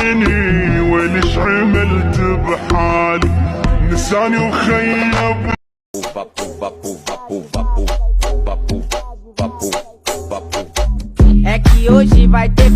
عيني وليش عملت بحالي نساني وخيب. É que hoje vai ter